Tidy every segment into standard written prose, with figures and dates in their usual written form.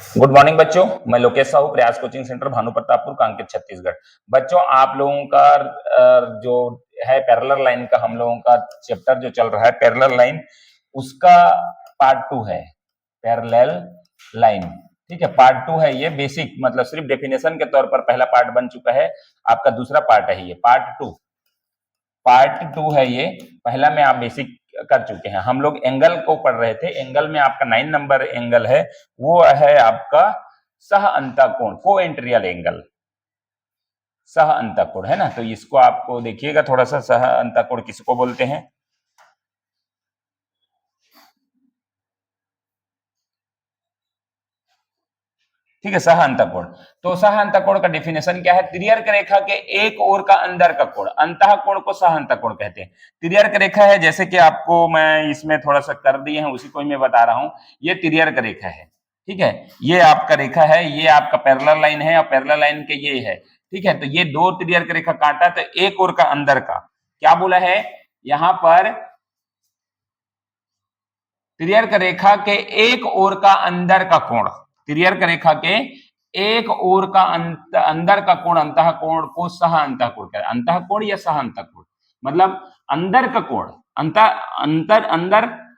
Good morning बच्चों, मैं लोकेश साहू, प्रयास कोचिंग सेंटर, भानु प्रतापपुर, कांकेर, छत्तीसगढ़। बच्चों, आप लोगों का जो है पैरेलल लाइन का, हम लोगों का चैप्टर जो चल रहा है पैरेलल लाइन, उसका पार्ट 2 है पैरेलल लाइन। ठीक है, पार्ट 2 है ये। बेसिक मतलब सिर्फ डेफिनेशन के तौर पर पहला पार्ट बन चुका है, आपका दूसरा पार्ट है ये पार्ट टू है ये। पहला में आप बेसिक कर चुके हैं। हम लोग एंगल को पढ़ रहे थे। एंगल में आपका 9 नंबर एंगल है, वो है आपका सह अंतःकोण, कोएंट्रियल एंगल, सह अंतःकोण है ना। तो इसको आपको देखिएगा थोड़ा सा, सह अंतःकोण किसको बोलते हैं। ठीक है, सह अंतःकोण। तो सह अंतःकोण का डेफिनेशन क्या है? तिर्यक रेखा के एक ओर का अंदर का कोण, अंतःकोण को सह अंतःकोण कहते हैं। तिर्यक रेखा है, जैसे कि आपको मैं इसमें थोड़ा सा कर दिए हैं, उसी को मैं बता रहा हूं। ये तिर्यक रेखा है, ठीक है। ये आपका रेखा है, ये आपका पैरेलल लाइन है, और पैरेलल लाइन के ये है, ठीक है। तो ये दो तिर्यक रेखा काटा, तो एक ओर का अंदर का क्या बोला है यहां पर? तिर्यक रेखा के एक ओर का अंदर का कोण, तिर्यक रेखा के एक ओर का अंदर का कोण, अंतःकोण को सह अंतःकोण कहते हैं। अंतःकोण या सह अंतःकोण मतलब अंदर का कोण,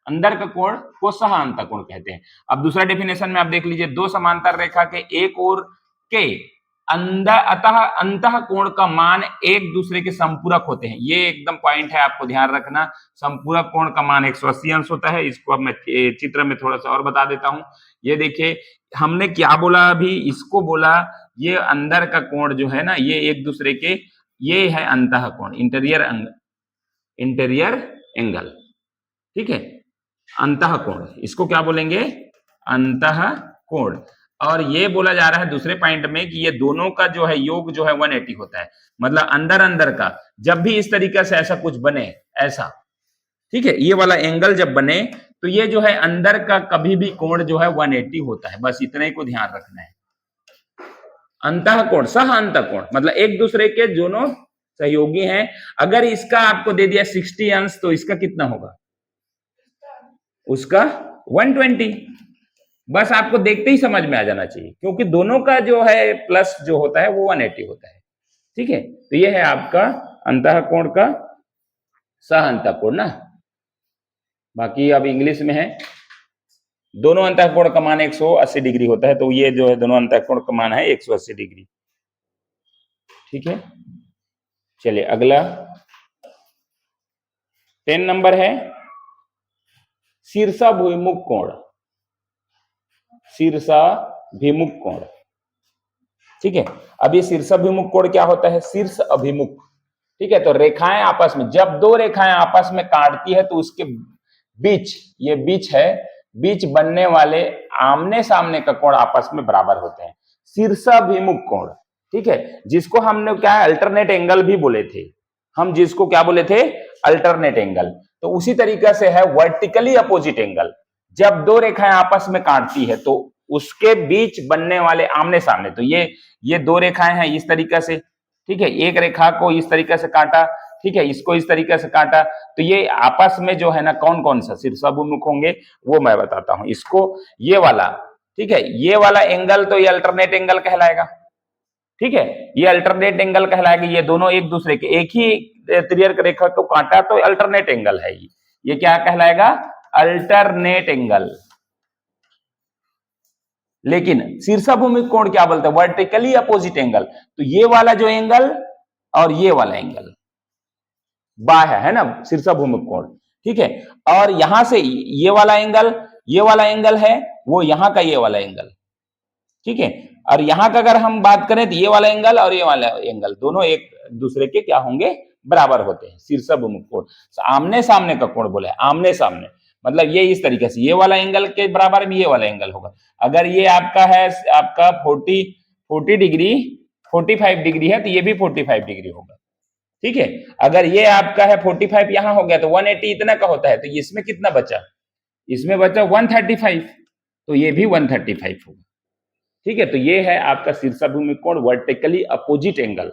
अंदर का कोण को सह अंतःकोण कहते हैं। अब दूसरा डेफिनेशन में आप देख लीजिए, दो समांतर रेखा के एक ओर के अंदर अतः अंतः कोण का मान एक दूसरे के संपूरक होते हैं। ये एकदम पॉइंट है, आपको ध्यान रखना। संपूरक कोण का मान 180 अंश होता है। इसको अब मैं चित्र में थोड़ा सा और बता देता हूं। ये देखिए, हमने क्या बोला अभी? इसको बोला ये अंदर का कोण जो है ना, ये एक दूसरे के, ये है अंतः कोण, इंटीरियर एंगल, ठीक है। अंतः कोण, इसको क्या बोलेंगे? अंतः कोण। और ये बोला जा रहा है दूसरे पॉइंट में कि ये दोनों का जो है योग जो है 180 होता है। मतलब अंदर अंदर का जब भी इस तरीके से ऐसा कुछ बने, ऐसा, ठीक है, ये वाला एंगल जब बने, तो ये जो है अंदर का कभी भी कोण जो है 180 होता है। बस इतने को ध्यान रखना है। अंतः कोण, सह अंतः कोण मतलब एक दूसरे के दोनों सहयोगी हैं। अगर इसका आपको दे दिया 60 अंश, तो इसका कितना होगा? उसका 120। बस आपको देखते ही समझ में आ जाना चाहिए, क्योंकि दोनों का जो है प्लस जो होता है वो 180 होता है, ठीक है। तो ये है आपका अंतःकोण का सह अंतःकोण ना। बाकी अब इंग्लिश में है, दोनों अंतःकोण का मान 180 डिग्री होता है। तो ये जो है दोनों अंतःकोण का मान है 180 डिग्री, ठीक है। चलिए अगला 10 नंबर है शीर्षाभिमुख कोण, शीर्षाभिमुख कोण, ठीक है। अब ये शीर्षाभिमुख कोण क्या होता है? शीर्ष अभिमुख, ठीक है। तो रेखाएं आपस में, जब दो रेखाएं आपस में काटती है, तो उसके बीच, ये बीच है, बीच बनने वाले आमने सामने का कोण आपस में बराबर होते हैं। शीर्षाभिमुख कोण, ठीक है, जिसको हमने क्या है, अल्टरनेट एंगल भी बोले थे। हम जिसको क्या बोले थे? Alternate angle. तो उसी तरीके से है वर्टिकली अपोजिट एंगल। जब दो रेखाएं आपस में काटती है, तो उसके बीच बनने वाले आमने सामने, तो ये दो रेखाएं हैं इस तरीके से, ठीक है। एक रेखा को इस तरीके से काटा, ठीक है, इसको इस तरीके से काटा, तो ये आपस में जो है ना, कौन कौन सा शीर्षाभिमुख होंगे वो मैं बताता हूं। इसको ये वाला, ठीक है, ये वाला एंगल तो ये अल्टरनेट एंगल कहलाएगा, ठीक है। ये अल्टरनेट एंगल कहलाएगा। ये दोनों एक दूसरे के, एक ही तिर्यक रेखा को काटा तो अल्टरनेट एंगल है ये क्या कहलाएगा? Alternate angle. लेकिन शीर्षाभिमुख कोण क्या बोलते हैं? Vertically opposite angle. तो ये वाला जो एंगल और ये वाला एंगल बाह्य है ना, शीर्षाभिमुख कोण, ठीक है। और यहां से ये वाला एंगल है, वो यहां का ये वाला एंगल, ठीक है। और यहां का अगर हम बात करें, तो ये वाला एंगल और ये वाला एंगल दोनों एक दूसरे के क्या होंगे? बराबर होते हैं। शीर्षाभिमुख कोण, आमने सामने का कोण बोले, आमने सामने मतलब ये इस तरीके से, ये वाला एंगल के बराबर में ये वाला एंगल होगा। अगर ये आपका है, आपका 40 डिग्री, 45 डिग्री है, तो ये भी 45 डिग्री होगा, ठीक है। अगर ये आपका है 45 यहां हो गया, तो 180 इतना का होता है, तो इसमें कितना बचा? इसमें बचा 135, तो ये भी 135 होगा, ठीक है। तो ये है आपका शीर्षाभिमुख कोण, वर्टिकली अपोजिट एंगल।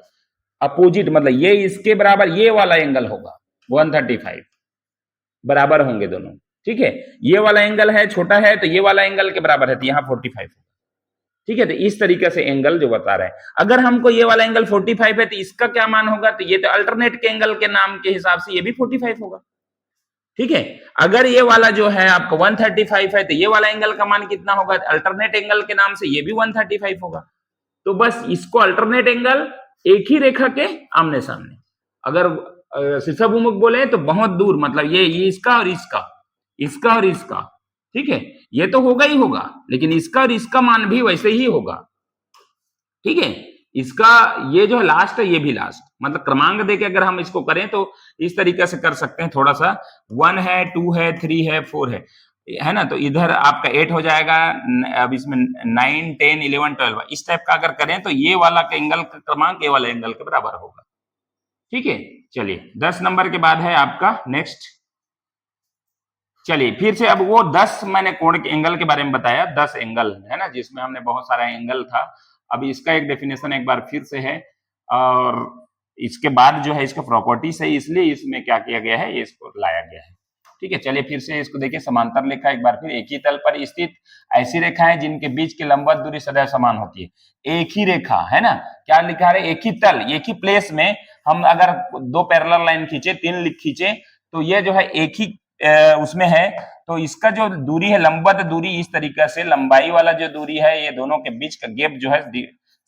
अपोजिट मतलब ये इसके बराबर ये वाला एंगल होगा 135, बराबर होंगे दोनों, ठीक है। ये वाला एंगल है, छोटा है, तो ये वाला एंगल के बराबर है, तो यहां 45 होगा, ठीक है, तो इस तरीके से एंगल जो बता रहे हैं, अगर हमको ये वाला एंगल 45 है तो इसका क्या मान होगा, तो ये तो अल्टरनेट के एंगल के नाम के हिसाब से ये भी 45 होगा। ठीक है, अगर ये वाला जो है आपका 135 है तो ये वाला एंगल का मान कितना होगा, अल्टरनेट एंगल के नाम से ये भी 135 होगा। तो बस इसको अल्टरनेट एंगल एक ही रेखा के आमने सामने, अगर शीर्षाभिमुख बोले तो बहुत दूर, मतलब ये इसका और इसका, इसका और इसका, ठीक है, ये तो होगा ही होगा, लेकिन इसका और इसका मान भी वैसे ही होगा। ठीक है, इसका ये जो है लास्ट है, ये भी लास्ट, मतलब क्रमांक देके अगर हम इसको करें तो इस तरीके से कर सकते हैं, थोड़ा सा 1 है, 2 है, 3 है, 4 है ना, तो इधर आपका 8 हो जाएगा, अब इसमें 9, 10, 11, 12 इस टाइप का अगर करें तो ये वाला का एंगल का क्रमांक ये वाला एंगल के बराबर होगा। ठीक है, चलिए 10 नंबर के बाद है आपका नेक्स्ट। चलिए फिर से, अब वो 10 मैंने कोण के एंगल के बारे में बताया, 10 एंगल है ना, जिसमें हमने बहुत सारा एंगल था। अब इसका एक डेफिनेशन एक बार फिर से है, और इसके बाद जो है इसका प्रॉपर्टीज है, इसलिए इसमें क्या किया गया है, इसको लाया गया है। ठीक है, चलिए फिर से इसको देखिए, समांतर रेखा एक बार फिर, एक ही तल पर स्थित ऐसी रेखाएं जिनके बीच की लंबवत दूरी सदैव समान होती है। एक ही रेखा है ना, क्या लिखा है, एक ही तल, एक ही प्लेस में हम अगर 2 पैरेलल लाइन खींचे, 3 खींचे, तो ये जो है एक ही उसमें है, तो इसका जो दूरी है, लंबवत दूरी, इस तरीके से लंबाई वाला जो दूरी है, ये दोनों के बीच का गैप जो है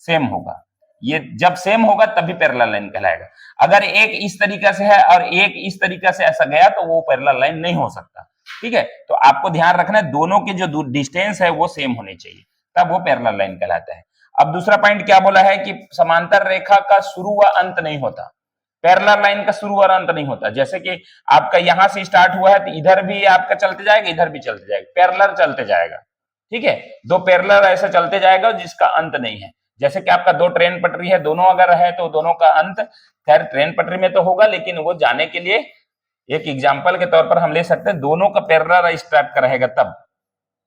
सेम होगा। ये जब सेम होगा तभी पैरेलल लाइन कहलाएगा। अगर एक इस तरीके से है और एक इस तरीके से ऐसा गया तो वो पैरेलल लाइन नहीं हो सकता। ठीक है, तो आपको ध्यान रखना है दोनों के जो डिस्टेंस है वो सेम होने चाहिए, तब वो पैरेलल लाइन कहलाता है। अब दूसरा पॉइंट क्या बोला है कि समांतर रेखा का शुरू व अंत नहीं होता, पैरेलल लाइन का शुरू और अंत नहीं होता। जैसे कि आपका यहां से स्टार्ट हुआ है तो इधर भी आपका चलते जाएगा, इधर भी चलते जाएगा, पैरेलल चलते जाएगा। ठीक है, 2 पैरेलल ऐसा चलते जाएगा जिसका अंत नहीं है। जैसे कि आपका 2 ट्रेन पटरी है, दोनों अगर है तो दोनों का अंत, खैर ट्रेन पटरी में तो होगा, लेकिन वो जाने के लिए एक एग्जाम्पल के तौर पर हम ले सकते हैं, दोनों का पैरेलल इस टाइप का रहेगा, तब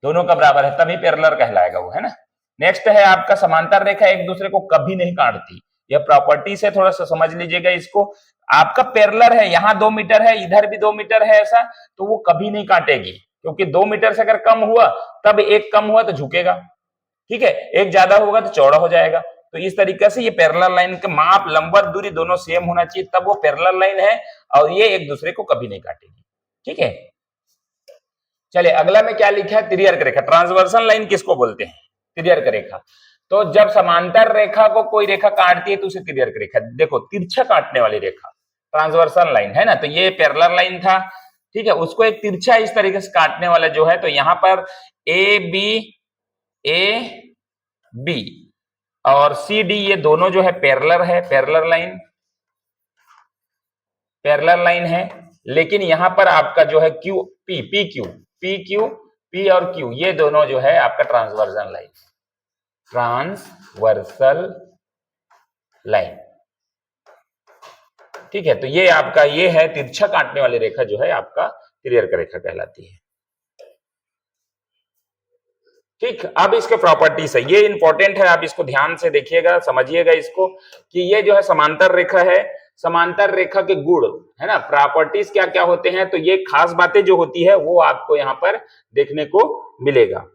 दोनों का बराबर है तभी पैरेलल कहलाएगा वो, है ना। नेक्स्ट है आपका समांतर रेखा एक दूसरे को कभी नहीं काटती, यह प्रॉपर्टी से थोड़ा सा समझ लीजिएगा इसको। आपका पैरेलल है, यहाँ 2 मीटर है, इधर भी 2 मीटर है ऐसा, तो वो कभी नहीं काटेगी, क्योंकि 2 मीटर से अगर कम हुआ तब एक कम हुआ तो झुकेगा। ठीक है, एक ज्यादा होगा तो चौड़ा हो जाएगा। तो इस तरीके से ये पैरेलल लाइन का माप, लंबवत दूरी दोनों सेम होना चाहिए, तब वो पैरेलल लाइन है, और ये एक दूसरे को कभी नहीं काटेगी। ठीक है, चलिए अगला में क्या लिखा है, तिर्यक रेखा। ट्रांसवर्सल लाइन किसको बोलते हैं, तिर्यक रेखा। तो जब समांतर रेखा को कोई रेखा काटती है तो उसे तिर्यक रेखा, देखो तिरछा काटने वाली रेखा ट्रांसवर्सल लाइन है ना, तो ये पैरेलल लाइन था। ठीक है, उसको एक तिरछा इस तरीके से काटने वाला जो है, तो यहां पर ए बी और सी डी ये दोनों जो है पैरेलल है, पैरेलल लाइन है। लेकिन यहां पर आपका जो है क्यू पी और क्यू ये दोनों जो है आपका ट्रांसवर्सल लाइन। ठीक है, तो ये आपका ये है तिरछा काटने वाली रेखा जो है आपका तिर्यक रेखा कहलाती है। ठीक, अब इसके प्रॉपर्टीज है, ये इंपॉर्टेंट है, आप इसको ध्यान से देखिएगा, समझिएगा इसको, कि ये जो है समांतर रेखा है, समांतर रेखा के गुण है ना, प्रॉपर्टीज क्या क्या होते हैं, तो ये खास बातें जो होती है वो आपको यहां पर देखने को मिलेगा।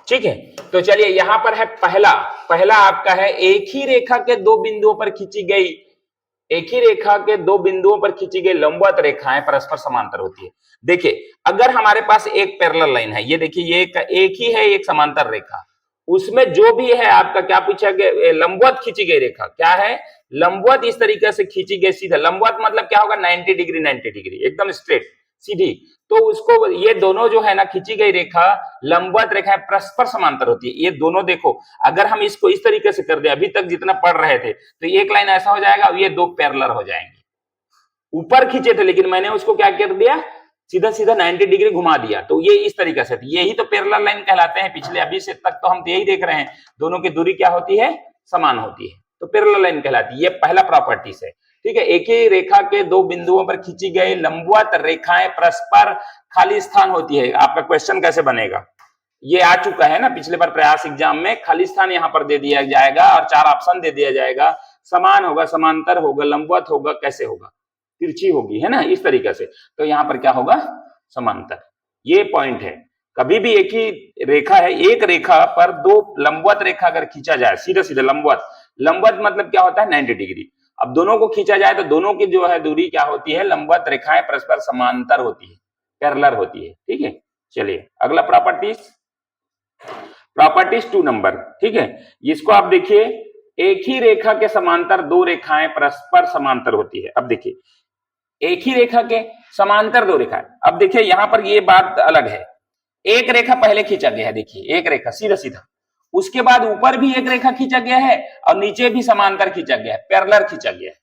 ठीक है, तो चलिए यहां पर है पहला आपका है, एक ही रेखा के 2 बिंदुओं पर खींची गई, एक ही रेखा के 2 बिंदुओं पर खींची गई लंबवत रेखाएं परस्पर समांतर होती है। देखिए अगर हमारे पास एक पैरेलल लाइन है, ये देखिए ये एक ही है, एक समांतर रेखा, उसमें जो भी है आपका क्या पूछा गया, लंबवत खींची गई रेखा क्या है, लंबवत इस तरीके से खींची गई सीधा, लंबवत मतलब क्या होगा, 90 डिग्री एकदम स्ट्रेट सीधी, तो उसको ये दोनों जो है ना खींची गई रेखा लंबवत रेखाएं परस्पर समांतर होती है। ये दोनों देखो, अगर हम इसको इस तरीके से कर दे, अभी तक जितना पढ़ रहे थे, तो एक लाइन ऐसा हो जाएगा, ये 2 पैरेलल हो जाएंगे, ऊपर खींचे थे लेकिन मैंने उसको क्या कर दिया, सीधा 90 डिग्री घुमा दिया, तो ये इस तरीके से, यही तो पैरेलल लाइन कहलाते हैं। पिछले अभी से तक तो हम यही देख रहे हैं, दोनों की दूरी क्या होती है, समान होती है, तो पैरेलल लाइन कहलाती है। ये पहला प्रॉपर्टीज है। ठीक है, एक ही रेखा के 2 बिंदुओं पर खींची गई लंबवत रेखाएं परस्पर खाली स्थान होती है। आपका क्वेश्चन कैसे बनेगा, ये आ चुका है ना पिछले बार प्रयास एग्जाम में, खाली स्थान यहां पर दे दिया जाएगा और 4 ऑप्शन दे दिया जाएगा, समान होगा, समांतर होगा, लंबवत होगा, कैसे होगा, तिरछी होगी, है ना, इस तरीके से। तो यहाँ पर क्या होगा, समांतर। ये पॉइंट है। कभी भी एक ही रेखा है, एक रेखा पर दो लंबवत रेखा अगर खींचा जाए, सीधे सीधे लंबवत, लंबवत मतलब क्या होता है, 90 डिग्री। अब दोनों को खींचा जाए तो दोनों की जो है दूरी क्या होती है, लंबवत रेखाएं परस्पर समांतर होती है, पैरेलल होती है, ठीक है। चलिए अगला प्रॉपर्टीज, प्रॉपर्टीज 2 नंबर, ठीक है। इसको आप देखिए, एक ही रेखा के समांतर दो रेखाएं परस्पर समांतर होती है। अब देखिए, एक ही रेखा के समांतर दो रेखाएं, अब देखिए यहां पर ये बात अलग है। एक रेखा पहले खींचा गया है, देखिए एक रेखा सीधा सीधा, उसके बाद ऊपर भी एक रेखा खींचा गया है और नीचे भी समांतर खींचा गया है, पैरेलल खींचा गया है,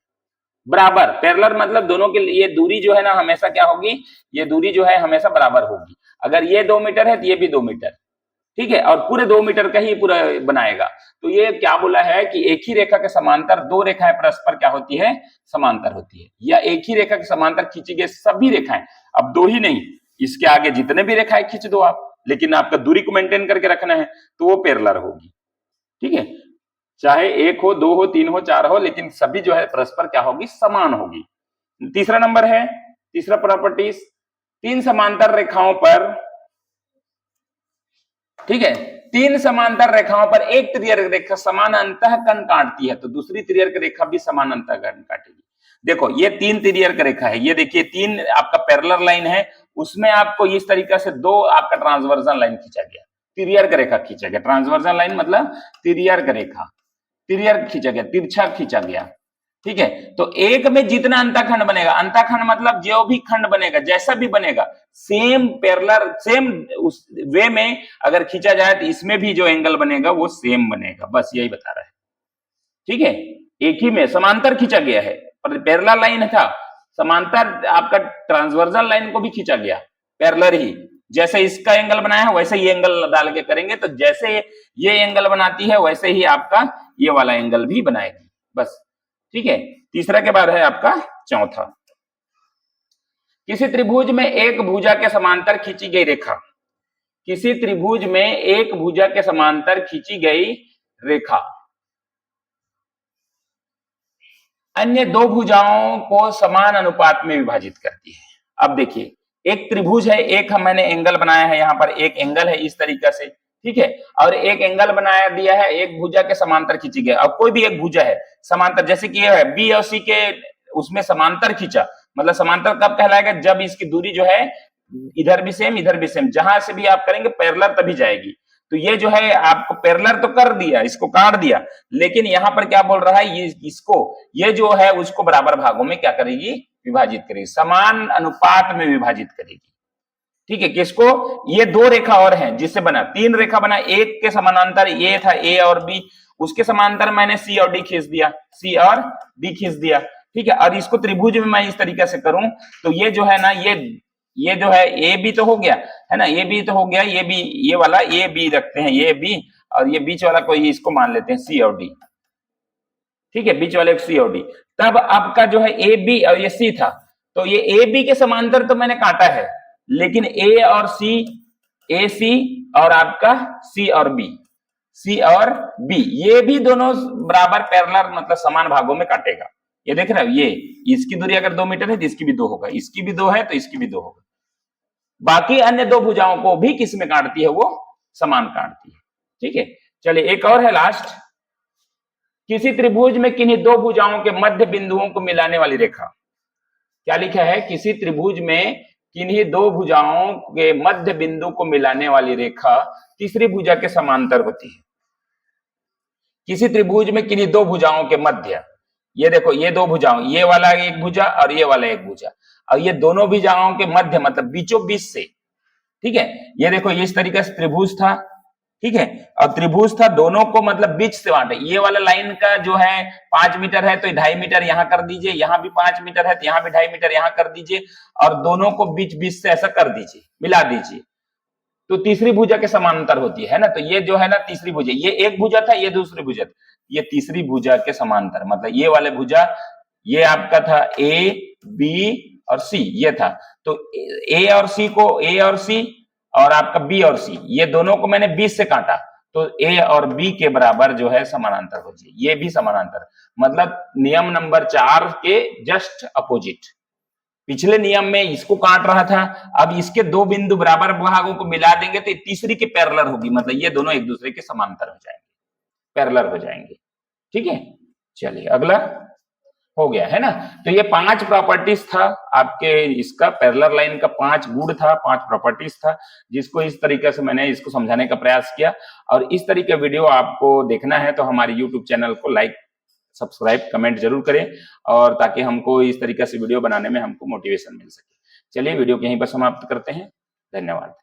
बराबर। पैरेलल मतलब दोनों के लिए दूरी जो है ना हमेशा क्या होगी, ये दूरी जो है हमेशा बराबर होगी। अगर ये 2 मीटर है तो ये भी 2 मीटर, ठीक है, और पूरे 2 मीटर का ही पूरा बनाएगा। तो ये क्या बोला है कि एक ही रेखा के समांतर दो रेखाएं परस्पर क्या होती है, समांतर होती है, या एक ही रेखा के समांतर खींची गई सभी रेखाएं, अब दो ही नहीं, इसके आगे जितने भी रेखाएं खींच दो आप, लेकिन आपका दूरी को मेंटेन करके रखना है, तो वो पैरेलल होगी, ठीक है। चाहे एक हो, दो हो, तीन हो, चार हो, लेकिन सभी जो है परस्पर क्या होगी, समान होगी। तीसरा नंबर है, तीसरा प्रॉपर्टीज, तीन समांतर रेखाओं पर, ठीक है, तीन समांतर रेखाओं पर एक तिर्यक रेखा समान अंतःकरण काटती है तो दूसरी तिर्यक रेखा भी समान अंतःकरण काटेगी। देखो ये तीन तिर्यक रेखा है, ये देखिए तीन आपका पैरेलल लाइन है, उसमें आपको इस तरीके से दो आपका ट्रांसवर्जन लाइन खींचा गया, तिर्यक रेखा खींचा गया। ट्रांसवर्जन लाइन मतलब तिर्यक रेखा, तिर्यक खींचा गया, तिरछा खींचा गया, ठीक है। तो एक में जितना अंतःखंड बनेगा, अंतःखंड मतलब जो भी खंड बनेगा, जैसा भी बनेगा, सेम पैरेलल, सेम उस वे में अगर खींचा जाए तो इसमें भी जो एंगल बनेगा वो सेम बनेगा, बस यही बता रहा है, ठीक है। एक ही में समांतर खींचा गया है, पर पैरेलल लाइन था, समांतर आपका ट्रांसवर्जन लाइन को भी खींचा गया, पैरेलल ही, जैसे इसका एंगल बनाया है वैसे ही एंगल डाल के करेंगे, तो जैसे ये एंगल बनाती है वैसे ही आपका ये वाला एंगल भी बनाएगी, बस, ठीक है। तीसरा के बाद है आपका चौथा, किसी त्रिभुज में एक भुजा के समांतर खींची गई रेखा, किसी त्रिभुज में एक भुजा के समांतर खींची गई रेखा अन्य दो भुजाओं को समान अनुपात में विभाजित करती है। अब देखिए एक त्रिभुज है, एक मैंने एंगल बनाया है, यहाँ पर एक एंगल है इस तरीके से, ठीक है, और एक एंगल बनाया दिया है, एक भुजा के समांतर खींची गई। अब कोई भी एक भुजा है समांतर, जैसे कि ये है बी और सी के, उसमें समांतर खींचा, मतलब समांतर कब कहलाएगा, जब इसकी दूरी जो है इधर भी सेम इधर भी सेम, जहां से भी आप करेंगे पैरेलल तभी जाएगी। तो ये जो है आपको पैरेलल तो कर दिया, इसको काट दिया, लेकिन यहाँ पर क्या बोल रहा है, ये इसको, ये जो है उसको बराबर भागों में क्या करेगी, विभाजित करेगी, समान अनुपात में विभाजित करेगी, ठीक है। किसको, ये दो रेखा और हैं जिससे बना, तीन रेखा बना, एक के समानांतर ये था ए और बी, उसके समांतर मैंने सी और डी खींच दिया, सी और डी खींच दिया, ठीक है। और इसको त्रिभुज में मैं इस तरीके से करूं तो ये जो है ना, ये जो है ए बी तो हो गया है ना, ये बी तो हो गया, ये भी, ये वाला ए बी रखते हैं, ये बी, और ये बीच वाला कोई इसको मान लेते हैं सी और डी, ठीक है, बीच वाले सी और डी। तब आपका जो है ए बी और ये सी था, तो ये ए बी के समांतर तो मैंने काटा है, लेकिन ए और सी, ए सी और आपका सी और बी, सी और बी, ये भी दोनों बराबर पैरेलल मतलब समान भागों में काटेगा। ये देख रहे हो, ये इसकी दूरी अगर 2 मीटर है तो इसकी भी 2 होगा, इसकी भी 2 है तो इसकी भी 2 होगा। बाकी अन्य दो भुजाओं को भी किस में काटती है, वो समान काटती है, ठीक है। चलिए एक और है लास्ट, किसी त्रिभुज में किन्हीं दो भुजाओं के मध्य बिंदुओं को मिलाने वाली रेखा, क्या लिखा है, किसी त्रिभुज में किन्हीं दो भुजाओं के मध्य बिंदु को मिलाने वाली रेखा तीसरी भुजा के समांतर होती है। किसी त्रिभुज में किन्हीं दो भुजाओं के मध्य, ये देखो ये दो भुजाओं, ये वाला एक भुजा और ये वाला एक भुजा, और ये दोनों भुजाओं के मध्य मतलब बीचों बीच से, ठीक है। ये देखो ये इस तरीके से त्रिभुज था, ठीक है, और त्रिभुज था, दोनों को मतलब बीच से बांटे, ये वाला लाइन का जो है 5 मीटर है तो 2.5 मीटर यहां कर दीजिए, यहां भी 5 मीटर है तो यहां भी 2.5 मीटर यहां कर दीजिए, और दोनों को बीच बीच से ऐसा कर दीजिए, मिला दीजिए, तो तीसरी भुजा के समांतर होती है ना। तो ये जो है ना तीसरी भुजा, ये एक भुजा था, ये दूसरी भुजा, ये तीसरी भुजा के समांतर, मतलब ये वाले भुजा, ये आपका था ए बी और सी, ये था, तो ए और सी को, ए और सी और आपका बी और सी, ये दोनों को मैंने 20 से काटा, तो ए और बी के बराबर जो है समानांतर हो जाए, ये भी समानांतर, मतलब नियम नंबर 4 के जस्ट अपोजिट। पिछले नियम में इसको काट रहा था, अब इसके दो बिंदु बराबर भागों को मिला देंगे तो तीसरी के पैरेलल होगी, मतलब ये दोनों एक दूसरे के समांतर हो जाएंगे, पैरेलल हो जाएंगे। ठीक है, चलिए अगला हो गया है ना। तो ये 5 प्रॉपर्टीज था आपके, इसका पैरेलल लाइन का 5 गुण था, 5 प्रॉपर्टीज था, जिसको इस तरीके से मैंने इसको समझाने का प्रयास किया। और इस तरीके वीडियो आपको देखना है तो हमारे यूट्यूब चैनल को लाइक, सब्सक्राइब, कमेंट जरूर करें, और ताकि हमको इस तरीके से वीडियो बनाने में हमको मोटिवेशन मिल सके। चलिए वीडियो को यहीं पर समाप्त करते हैं, धन्यवाद।